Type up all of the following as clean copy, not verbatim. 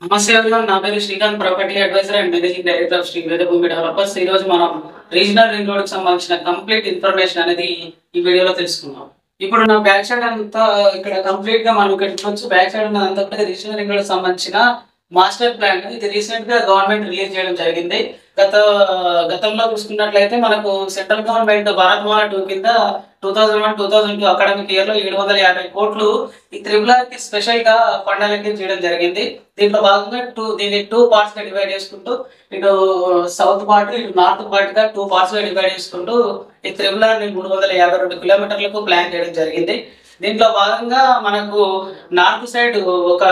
నమస్తే everyone. నా పేరు Srikanth, property adviser and managing director of Sri Veda Bhoomi developers. ఈ రోజు మనం రీజనల్ రింగ్ రోడ్ కి సంబంధించిన కంప్లీట్ ఇన్ఫర్మేషన్ అనేది ఈ వీడియోలో తెలుసుకుందాం. ఇప్పుడు నా బ్యాక్ సైడ్ అంతా ఇక్కడ కంప్లీట్ గా మనం ఇక్కడ చూడొచ్చు. బ్యాక్ సైడ్ ఉన్నదంతా కూడా రీజనల్ రింగ్ రోడ్ సంబంధించిన మాస్టర్ ప్లాన్. ఇది రీసెంట్ గా గవర్నమెంట్ రిలీజ్ చేయడం జరిగింది. గతంలో చూసుకున్నట్లయితే మనకు సెంట్రల్ గవర్నమెంట్ భారతమాల 2 కింద 2001-2002 అకాడమిక్ ఇయర్ లో 750 కోట్లు ఈ త్రిబుల్ కి స్పెషల్ గా ఫండ్ అలొకేట్ చేయడం జరిగింది. దీంట్లో భాగంగా దీన్ని 2 పార్ట్స్ గా డివైడ్ చేసుకుంటూ ఇటు సౌత్ పార్ట్ ఇటు నార్త్ పార్ట్ గా 2 పార్ట్స్ గా డివైడ్ చేసుకుంటూ ఈ త్రిబుల్ ని 352 కిలోమీటర్లకు ప్లాన్ చేయడం జరిగింది. దీంట్లో భాగంగా మనకు నార్త్ సైడ్ ఒక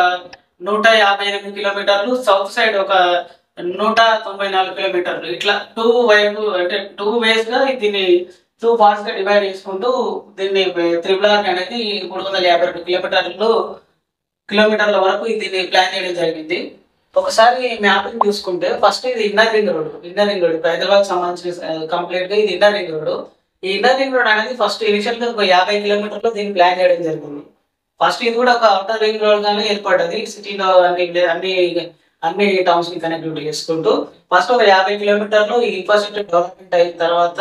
158 కిలోమీటర్లు, సౌత్ సైడ్ ఒక 194 కిలోమీటర్లు, ఇట్లా 2 వైపు అంటే 2 వేస్ గా దీన్ని 2 పార్ట్స్ గా డివైడ్ చేసుకుంటూ దీన్ని త్రిబుల్ అనేది 352 కిలోమీటర్ల వరకు దీన్ని ప్లాన్ చేయడం జరిగింది. ఒకసారి మ్యాపింగ్ చూసుకుంటే ఫస్ట్ ఇది ఇన్నర్ రింగ్ రోడ్ హైదరాబాద్ సంబంధించిన కంప్లీట్ గా ఇది ఇన్నర్ రింగ్ రోడ్. ఈ ఇన్నర్ రింగ్ రోడ్ అనేది ఫస్ట్ ఇనిషియల్ గా ఒక 50 కిలోమీటర్లు దీన్ని ప్లాన్ చేయడం జరిగింది. ఫస్ట్ ఇది కూడా ఒక అవుటర్ రింగ్ రోడ్ గానే ఏర్పడ్డది. సిటీలో అన్ని టౌన్స్ ని కనెక్టివిటీ చేసుకుంటూ ఫస్ట్ ఒక 50 కిలోమీటర్లు ఈ ఇన్ఫ్రాస్ట్రక్చర్ డెవలప్మెంట్ అయిన తర్వాత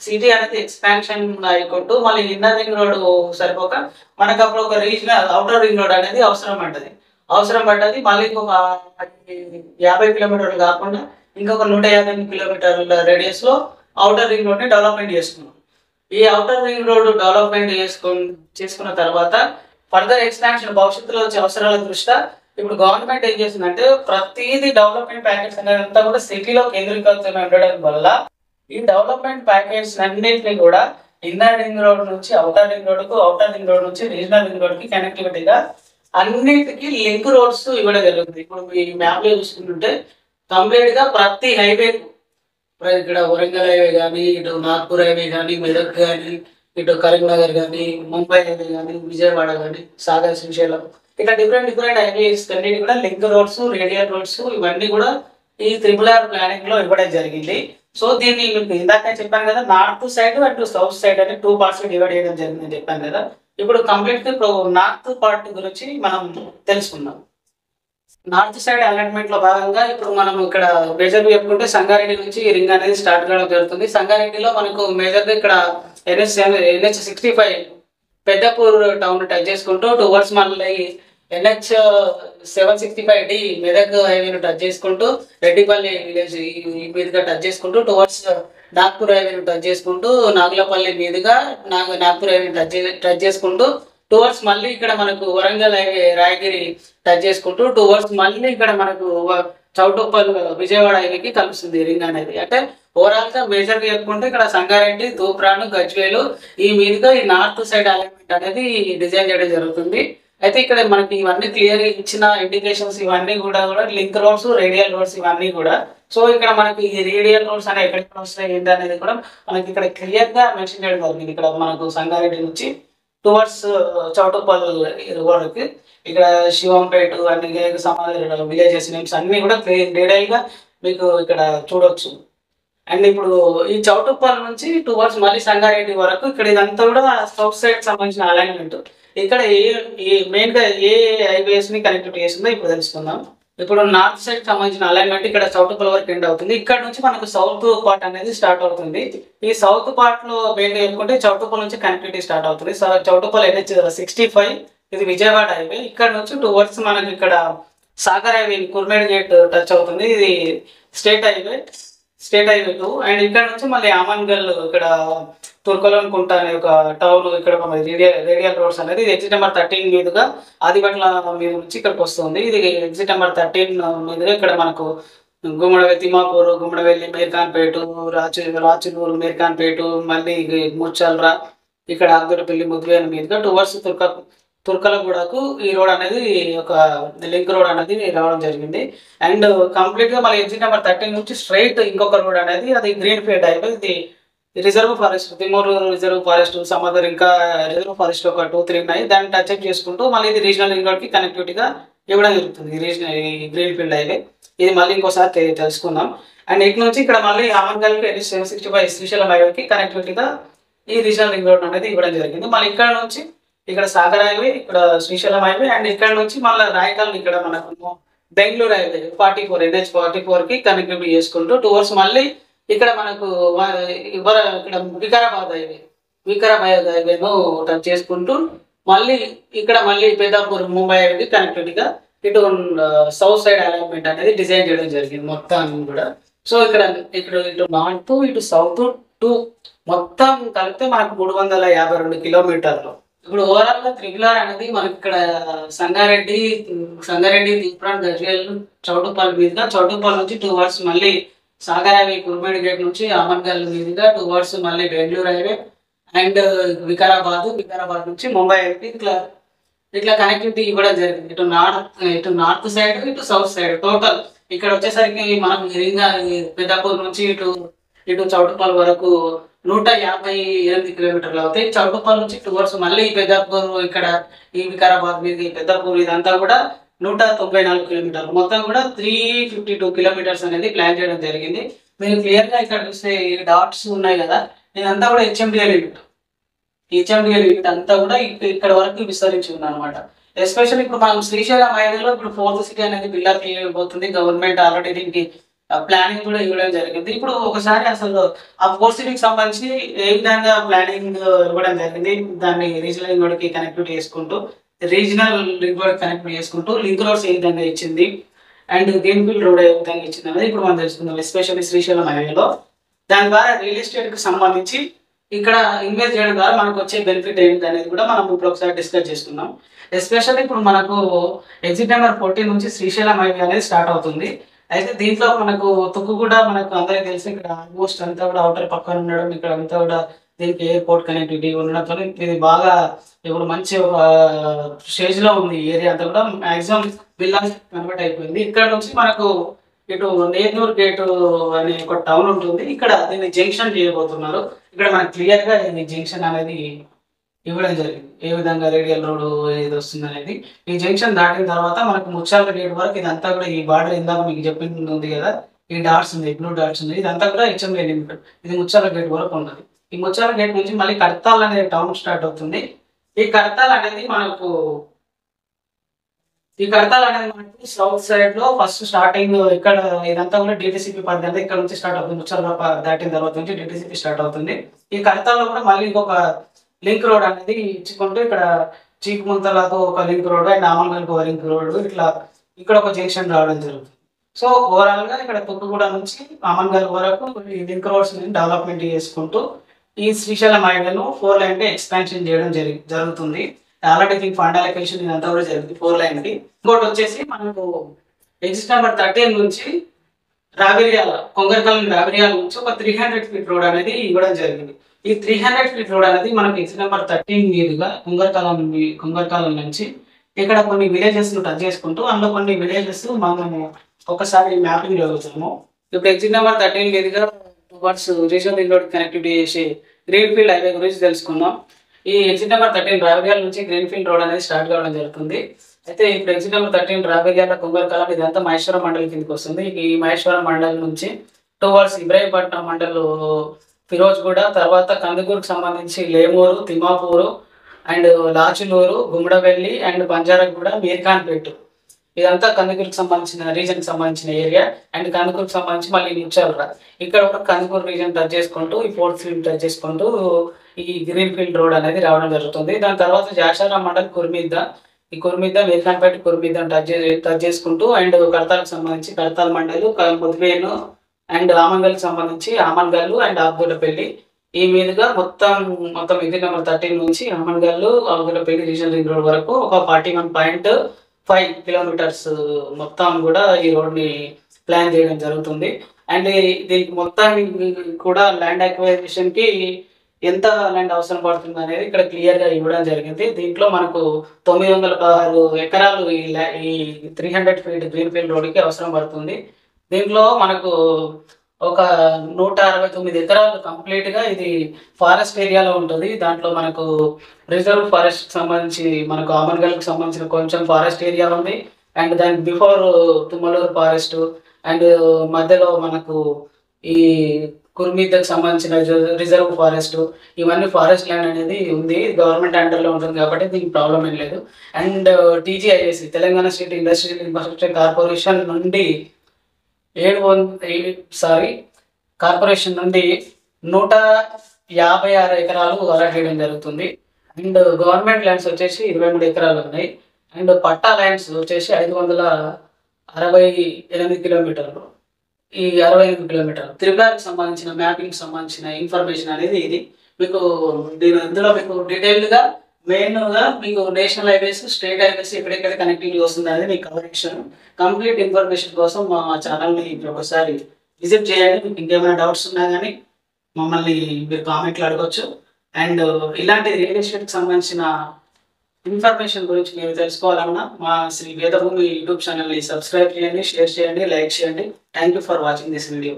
సిటీ అనేది ఎక్స్పాన్షన్ అయికుంటూ మళ్ళీ ఇన్నర్ రింగ్ రోడ్ సరిపోక మనకు అప్పుడు ఒక రీజనల్ అవుటర్ రింగ్ రోడ్ అనేది అవసరం పడ్డది. మళ్ళీ ఇంకొక 50 కిలోమీటర్లు కాకుండా ఇంకొక 150 కిలోమీటర్ల రేడియస్ లో అవుటర్ రింగ్ రోడ్ ని డెవలప్మెంట్ చేసుకున్నాం. ఈ అవుటర్ రింగ్ రోడ్ డెవలప్మెంట్ చేసుకున్న తర్వాత ఫర్దర్ ఎక్స్పాన్షన్ భవిష్యత్తులో వచ్చే అవసరాల దృష్ట్యా ఇప్పుడు గవర్నమెంట్ ఏం చేసిందంటే ప్రతిదీ డెవలప్మెంట్ ప్యాకేజ్ అనేది అంతా కూడా సిటీలో కేంద్రీకృతం ఉండడం వల్ల ఈ డెవలప్మెంట్ ప్యాకేజ్ అన్నింటినీ కూడా ఇన్నర్ రింగ్ రోడ్ నుంచి అవుటర్ రింగ్ రోడ్ కు, అవుటర్ రింగ్ రోడ్ నుంచి రీజనల్ రింగ్ రోడ్ కి కనెక్టివిటీగా అన్నిటికీ లింక్ రోడ్స్ ఇవ్వడం జరుగుతుంది. ఇప్పుడు ఈ మ్యాప్ లో చూసుకుంటుంటే కంప్లీట్ గా ప్రతి హైవే ఇక్కడ వరంగల్ హైవే కానీ, ఇటు నాగ్పూర్ హైవే కానీ, మెదక్ కానీ, ఇటు కరీంనగర్ కానీ, ముంబై హైవే కానీ, విజయవాడ కానీ, సాగర్, శ్రీశైలం, ఇట్లా డిఫరెంట్ హైవేస్ అన్నిటి కూడా లింక్ రోడ్స్, రేడియల్ రోడ్స్ ఇవన్నీ కూడా ఈ త్రిబుల్ ప్లానింగ్ లో ఇవ్వడం జరిగింది. సో దీన్ని మీకు ఇందాక చెప్పాను కదా, north side and south side అని 2 పార్ట్స్ డివైడ్ చేయడం జరిగిందని చెప్పాను కదా. ఇప్పుడు కంప్లీట్ నార్త్ పార్ట్ గురించి మనం తెలుసుకుందాం. నార్త్ సైడ్ అలైన్మెంట్ లో భాగంగా ఇప్పుడు మనం ఇక్కడ మేజర్ గా చెప్పుకుంటే సంగారెడ్డి నుంచి ఈ రింగ్ అనేది స్టార్ట్ కావడం జరుగుతుంది. సంగారెడ్డిలో మనకు మేజర్ గా ఇక్కడ NH65 పెద్దపూర్ టౌన్ టచ్ చేసుకుంటూ టువర్డ్స్ మళ్ళీ NH765D మెదక్ హైవేను టచ్ చేసుకుంటూ రెడ్డిపల్లి విలేజ్ ఈ మీదుగా టచ్ చేసుకుంటూ టువర్డ్స్ నాగ్పూర్ హైవేను టచ్ చేసుకుంటూ నాగులపల్లి మీదుగా నాగ్పూర్ హైవేను టచ్ చేసుకుంటూ టువర్డ్స్ మళ్ళీ ఇక్కడ మనకు వరంగల్ హైవే రాయగిరి టచ్ చేసుకుంటూ టువర్డ్స్ మళ్ళీ ఇక్కడ మనకు చౌటుప్పల్ విజయవాడ హైవేకి కలుస్తుంది రింగ్ అనేది. అంటే ఓవరాల్ గా మేజర్ గా చెప్పుకుంటే ఇక్కడ సంగారెడ్డి, తూప్రాన్, గజ్వేలు ఈ మీదుగా ఈ నార్త్ సైడ్ అలైన్మెంట్ అనేది డిజైన్ చేయడం జరుగుతుంది. అయితే ఇక్కడ మనకి ఇవన్నీ క్లియర్ ఇచ్చిన ఇండికేషన్స్ ఇవన్నీ కూడా లింక్ రోడ్స్, రేడియల్ రోడ్స్ ఇవన్నీ కూడా. సో ఇక్కడ మనకి ఈ రేడియల్ రోడ్స్ అనేవి ఎక్కడికి వస్తాయి ఏంటి అనేది కూడా మనకి ఇక్కడ క్లియర్ గా మెన్షన్ చేయడం జరిగింది. ఇక్కడ మనకు సంగారెడ్డి నుంచి టువర్డ్స్ చౌటుప్పల్ రోడ్కి ఇక్కడ శివంపేట అన్ని సమాధి విలేజెస్ నేమ్స్ అన్ని కూడా డీటెయిల్ గా మీకు ఇక్కడ చూడొచ్చు. అండ్ ఇప్పుడు ఈ చౌటుప్పల్ నుంచి టువర్డ్స్ మళ్ళీ సంగారెడ్డి వరకు ఇక్కడ ఇదంతా కూడా సౌత్ సైడ్ సంబంధించిన అలైన్మెంట్. ఇక్కడ మెయిన్ గా ఏ హైవేస్ ని కనెక్టివిటీ చేస్తుందో ఇప్పుడు తెలుసుకుందాం. ఇప్పుడు నార్త్ సైడ్ సంబంధించిన అలైన్మెంట్ ఇక్కడ చౌటుప్పల్ వరకు ఎండ్ అవుతుంది. ఇక్కడ నుంచి మనకు సౌత్ పార్ట్ అనేది స్టార్ట్ అవుతుంది. ఈ సౌత్ పార్ట్ లో మెయిన్ గా చెప్పుకుంటే చౌటుప్పల్ నుంచి కనెక్టివిటీ స్టార్ట్ అవుతుంది. చౌటుప్పల్ NH65 ఇది విజయవాడ హైవే. ఇక్కడ నుంచి టువర్డ్స్ మనకి ఇక్కడ Sagar highway Kurmed gate touch అవుతుంది. ఇది స్టేట్ హైవే 2. అండ్ ఇక్కడ నుంచి మళ్ళీ ఆమన్గల్ ఇక్కడ తుర్కలోన్ కుంట అనే ఒక టౌన్ ఇక్కడ రేడియల్ రోడ్స్ అనేది ఎగ్జిట్ నెంబర్ 13 మీదుగా ఆదిపట్ల మీద నుంచి ఇక్కడికి వస్తుంది. ఇది ఎగ్జిట్ నెంబర్ 13 మీదుగా ఇక్కడ మనకు తిమ్మాపూర్, గుమ్మడవెల్లి, మేర్ఖాన్పేట, రాచులూరు, మేర్ఖాన్పేట, మళ్ళీ ముచ్చల్రా, ఇక్కడ ఆర్దూరపల్లి, ముద్వేన మీదుగా టువర్డ్స్ తుర్కలగూడకు ఈ రోడ్ అనేది ఒక లింక్ రోడ్ అనేది రావడం జరిగింది. అండ్ కంప్లీట్ గా మళ్ళీ ఎగ్జిట్ నెంబర్ 13 నుంచి స్ట్రైట్ ఇంకొక రోడ్ అనేది అది గ్రీన్ ఫీల్డ్ హైవే. ఇది రిజర్వ్ ఫారెస్ట్, తిమ్మూరు రిజర్వ్ ఫారెస్ట్, సమాధర్ ఇంకా రిజర్వ్ ఫారెస్ట్ ఒక 2-3 ఉన్నాయి. దాన్ని టచ్ అప్ చేసుకుంటూ మళ్ళీ ఇది రీజనల్ రింగ్ రోడ్ కి కనెక్టివిటీగా ఇవ్వడం జరుగుతుంది. ఈ గ్రీన్ ఫీల్డ్ హైవే ఇది మళ్ళీ ఇంకోసారి తెలుసుకుందాం. అండ్ ఇటు నుంచి ఇక్కడ మళ్ళీ ఆమన్గల్ NH765 శ్రీశైలం హైవేకి కనెక్టివిటీగా ఈ రీజనల్ రింగ్ రోడ్ అనేది ఇవ్వడం జరిగింది. మళ్ళీ ఇక్కడ నుంచి ఇక్కడ సాగర్ హైవే, ఇక్కడ శ్రీశైలం హైవే, అండ్ ఇక్కడ నుంచి మళ్ళీ రాయకల్ ఇక్కడ మనకు బెంగళూరు హైవే 44 NH 44 కి కనెక్టివిటీ చేసుకుంటూ టువర్డ్స్ మళ్ళీ ఇక్కడ మనకు ఇక్కడ వికారాబాద్ హైవేను టచ్ చేసుకుంటూ మళ్ళీ ఇక్కడ మళ్ళీ పెద్దాపూర్ ముంబై హైవేకి కనెక్టివిటీగా ఇటు సౌత్ సైడ్ అలైన్మెంట్ అనేది డిజైన్ చేయడం జరిగింది మొత్తం కూడా. సో ఇక్కడ ఇటు నార్త్ ఇటు సౌత్ టూ మొత్తం కలిపితే మనకు 352 కిలోమీటర్లు. ఇప్పుడు ఓవరాల్ గా త్రిపులార్ అనేది మనకి ఇక్కడ సంగారెడ్డి తీప్రాన్ గజ్వేల్ చౌటుప్పల్ మీదుగా చౌటుప్పల్ నుంచి టువర్డ్స్ మళ్ళీ సాగర్ హైవే కుర్మేడి గేట్ నుంచి ఆమన్గల్ మీదుగా టువర్డ్స్ మళ్ళీ బెంగళూరు హైవే అండ్ వికారాబాద్ నుంచి ముంబై హైవే ఇట్లా కనెక్టివిటీ ఇవ్వడం జరిగింది. ఇటు నార్త్ సైడ్ ఇటు సౌత్ సైడ్ టోటల్ ఇక్కడ వచ్చేసరికి మనం పెద్దాపూర్ నుంచి ఇటు చౌటుప్పల్ వరకు 158 కిలోమీటర్లు అవుతాయి. చౌటుప్పల్ నుంచి టువర్డ్స్ మళ్ళీ పెద్దాపూర్ ఇక్కడ ఈ వికారాబాద్ మీద పెద్దాపూర్ ఇదంతా కూడా 194 కిలోమీటర్లు, మొత్తం కూడా 352 కిలోమీటర్స్ అనేది ప్లాన్ చేయడం జరిగింది. మీరు క్లియర్ గా ఇక్కడ చూస్తే డాట్స్ ఉన్నాయి కదా, ఇదంతా కూడా హెచ్ఎండిఎల్ లిమిట్ అంతా కూడా ఇక్కడ వరకు విస్తరించి ఉంది అనమాట. ఎస్పెషల్లీ ఇప్పుడు మనం శ్రీశైలం హైవేలో ఇప్పుడు 4th సిటీ అనేది బిల్డర్ చేయబోతుంది. గవర్నమెంట్ ఆల్రెడీ దీనికి ప్లానింగ్ కూడా ఇవ్వడం జరిగింది. ఇప్పుడు ఒకసారి అసలు ఆ 4th సిటీకి సంబంధించి ఏ విధంగా ప్లానింగ్ ఇవ్వడం జరిగింది, దాన్ని రీజనల్ రింగ్ రోడ్కి కనెక్టివిటీ చేసుకుంటూ లింక్ రోడ్స్ ఏ విధంగా ఇచ్చింది అండ్ గ్రీన్ఫీల్డ్ రోడ్ ఏ విధంగా ఇచ్చింది అనేది ఇప్పుడు మనం తెలుసుకుందాం. ఎస్పెషల్లీ శ్రీశైలం హైవేలో దాని ద్వారా రియల్ ఎస్టేట్ కి సంబంధించి ఇక్కడ ఇన్వెస్ట్ చేయడం ద్వారా మనకు వచ్చే బెనిఫిట్ ఏంటి అనేది కూడా మనం ఇప్పుడు ఒకసారి డిస్కస్ చేసుకుందాం. ఎస్పెషల్లీ ఇప్పుడు మనకు ఎగ్జిట్ నెంబర్ 14 నుంచి శ్రీశైలం హైవే అనేది స్టార్ట్ అవుతుంది. అయితే దీంట్లో మనకు తుక్కు కూడా మనకు అందరికీ తెలిసి ఇక్కడ ఆల్మోస్ట్ అంతా కూడా అవుటర్ పక్కన ఉండడం, ఇక్కడ అంతా కూడా దీనికి ఎయిర్పోర్ట్ కనెక్టివిటీ ఉండడంతో ఇది బాగా ఇప్పుడు మంచి ఒక స్టేజ్ లో ఉంది. ఏరియా అంతా కూడా మాక్సిమం విల్లాస్ కన్వర్ట్ అయిపోయింది. ఇక్కడ నుంచి మనకు ఇటు నేదూర్ గేట్ అనే ఒక టౌన్ ఉంటుంది, ఇక్కడ దీన్ని జంక్షన్ చేయబోతున్నారు. ఇక్కడ మనకు క్లియర్ గా ఈ జంక్షన్ అనేది ఇవ్వడం జరిగింది, ఏ విధంగా రేడియల్ రోడ్ ఏది వస్తుంది అనేది. ఈ జంక్షన్ దాటిన తర్వాత మనకు ముచ్చాల గేట్ వరకు ఇదంతా కూడా ఈ బార్డర్ ఇందాక మీకు చెప్పింది ఉంది కదా, ఈ డాట్స్ ఉంది, బ్లూ డాట్స్ ఉంది, ఇదంతా కూడా హెచ్ఎంఏ లిమిట్. ఇది ముచ్చాల గేట్ వరకు ఉంటుంది. ఈ ముచ్చాల గేట్ నుంచి మళ్ళీ కడతాల్ అనే టౌన్ స్టార్ట్ అవుతుంది. ఈ కడతాల్ అనేది మనకు సౌత్ సైడ్ లో ఫస్ట్ స్టార్టింగ్ ఇక్కడ ఇదంతా కూడా డిటిసిపి పరిధి అంటే ఇక్కడ నుంచి స్టార్ట్ అవుతుంది. ముచ్చాల దాటిన తర్వాత నుంచి డిటిసిపి స్టార్ట్ అవుతుంది. ఈ కడతాల్లో కూడా మళ్ళీ ఇంకొక లింక్ రోడ్ అనేది ఇచ్చుకుంటూ ఇక్కడ చీక్ ముంతలతో ఒక లింక్ రోడ్ అండ్ ఆమన్గల్కి ఒక లింక్ రోడ్ ఇట్లా ఇక్కడ ఒక జంక్షన్ రావడం జరుగుతుంది. సో ఓవరాల్ గా ఇక్కడ తుక్కుగూడ నుంచి ఆమన్గల్ వరకు ఈ లింక్ రోడ్స్ డెవలప్మెంట్ చేసుకుంటూ ఈ శ్రీశైలం హైవేను 4 లైన్ ఎక్స్పాన్షన్ చేయడం జరుగుతుంది. ఆల్రెడీ ఫండ్ అలొకేషన్ ఇదంతా కూడా జరిగింది 4 లైన్ కి. ఇంకోటి వచ్చేసి మనకు ఎగ్జిట్ నెంబర్ 13 నుంచి కొంగరకాలం రావిర్యాల నుంచి ఒక 300 ఫీట్ రోడ్ అనేది ఇవ్వడం జరిగింది. ఈ 300 ఫీట్ రోడ్ అనేది మనకు ఎగ్జిట్ నెంబర్ 13 మీదుగా కొంగరకాలం నుంచి ఇక్కడ కొన్ని విలేజెస్ టచ్ చేసుకుంటూ అందులో కొన్ని విలేజెస్ మనము ఒకసారి మ్యాపింగ్ జరుగుతాము. ఇప్పుడు ఎగ్జిట్ నెంబర్ 13 మీదుగా towards regional ring road connectivity చేసి గ్రీన్ఫీల్డ్ హైవే గురించి తెలుసుకుందాం. ఈ ఎగ్జిట్ నెంబర్ 13 రావిర్యాల నుంచి గ్రీన్ఫీల్డ్ రోడ్ అనేది స్టార్ట్ కావడం జరుగుతుంది. అయితే ఇప్పుడు ఎగ్జిట్ నెంబర్ 13 రావిర్యాల కొంగరకాలం ఇదంతా మహేశ్వరం మండలి కిందకి వస్తుంది. ఈ మహేశ్వరం మండలి నుంచి టువర్డ్స్ ఇబ్రాహీంపట్నం మండలు ఫిరోజ్గూడ, తర్వాత కందుకూరుకు సంబంధించి లేమూరు, తిమ్మాపూరు అండ్ లాచులూరు, గుమ్మడవెల్లి అండ్ బంజారాగూడ, మీర్ఖాన్పేట్ ఇదంతా కందుకూరుకు సంబంధించిన రీజన్ కి సంబంధించిన ఏరియా. అండ్ కందుకూరుకు సంబంధించి మళ్ళీ నిచ్చాలరా ఇక్కడ ఒక కందుకూరు రీజన్ టచ్ చేసుకుంటూ ఈ 4th ఫీల్డ్ టచ్ చేసుకుంటూ ఈ గ్రీన్ఫీల్డ్ రోడ్ అనేది రావడం జరుగుతుంది. దాని తర్వాత జాషారాం మండల్ కుర్మిద్ద మీర్ఖాన్పేట కుర్మిద్ద టచ్ చేసుకుంటూ అండ్ కడతాలకు సంబంధించి కడతాల్ మండలు, ముద్వేను అండ్ ఆమన్గల్కి సంబంధించి ఆమన్గల్లు అండ్ ఆబ్దులపల్లి ఈ మీదుగా మొత్తం ఎగ్జిట్ నెంబర్ 13 నుంచి ఆమన్గల్లు ఆబ్దులపల్లి రీజనల్ రింగ్ రోడ్ వరకు ఒక 41.5 కిలోమీటర్స్ మొత్తం కూడా ఈ రోడ్ ని ప్లాన్ చేయడం జరుగుతుంది. అండ్ దీనికి మొత్తం కూడా ల్యాండ్ అక్వైజిషన్ కి ఎంత ల్యాండ్ అవసరం పడుతుంది అనేది ఇక్కడ క్లియర్ గా ఇవ్వడం జరిగింది. దీంట్లో మనకు 916 ఎకరాలు ఈ 300 ఫీట్ గ్రీన్ఫీల్డ్ రోడ్ కి అవసరం పడుతుంది. దీంట్లో మనకు ఒక 169 ఎకరాలు కంప్లీట్ గా ఇది ఫారెస్ట్ ఏరియాలో ఉంటుంది. దాంట్లో మనకు రిజర్వ్ ఫారెస్ట్ సంబంధించి మనకు ఆమన్గల్కి సంబంధించిన కొంచెం ఫారెస్ట్ ఏరియా ఉంది. అండ్ దానికి బిఫోర్ తుమ్మలూరు ఫారెస్ట్ అండ్ మధ్యలో మనకు ఈ కుర్మీతకు సంబంధించిన రిజర్వ్ ఫారెస్ట్, ఇవన్నీ ఫారెస్ట్ ల్యాండ్ అనేది ఉంది. గవర్నమెంట్ అండర్లో ఉంటుంది కాబట్టి దీనికి ప్రాబ్లం ఏం లేదు. And TGISC Telangana state industrial infrastructure corporation నుండి 156 ఎకరాలు అలాట్ చేయడం జరుగుతుంది. అండ్ గవర్నమెంట్ ల్యాండ్స్ వచ్చేసి 23 ఎకరాలు ఉన్నాయి. అండ్ పట్టా ల్యాండ్స్ వచ్చేసి 568 కిలోమీటర్లు. ఈ 68 కిలోమీటర్లు త్రిపురాకి సంబంధించిన మ్యాపింగ్ సంబంధించిన ఇన్ఫర్మేషన్ అనేది ఇది. మీకు ఇందులో మీకు డీటెయిల్డ్గా మెయిన్గా మీకు నేషనల్ హైవేస్, స్టేట్ హైవేస్ ఎక్కడెక్కడ కనెక్టివిటీ వస్తుంది అనేది మీకు కవరేషన్. కంప్లీట్ ఇన్ఫర్మేషన్ కోసం మా ఛానల్ని ఒకసారి విజిట్ చేయండి. మీకు ఇంకేమైనా డౌట్స్ ఉన్నా కానీ మమ్మల్ని మీరు కామెంట్లు అడగవచ్చు. అండ్ ఇలాంటి రియల్ ఎస్టేట్కి సంబంధించిన ఇన్ఫర్మేషన్ గురించి మీరు తెలుసుకోవాలన్నా మా శ్రీ వేదభూమి యూట్యూబ్ ఛానల్ని సబ్స్క్రైబ్ చేయండి, షేర్ చేయండి, లైక్ చేయండి. Thank you for watching this video.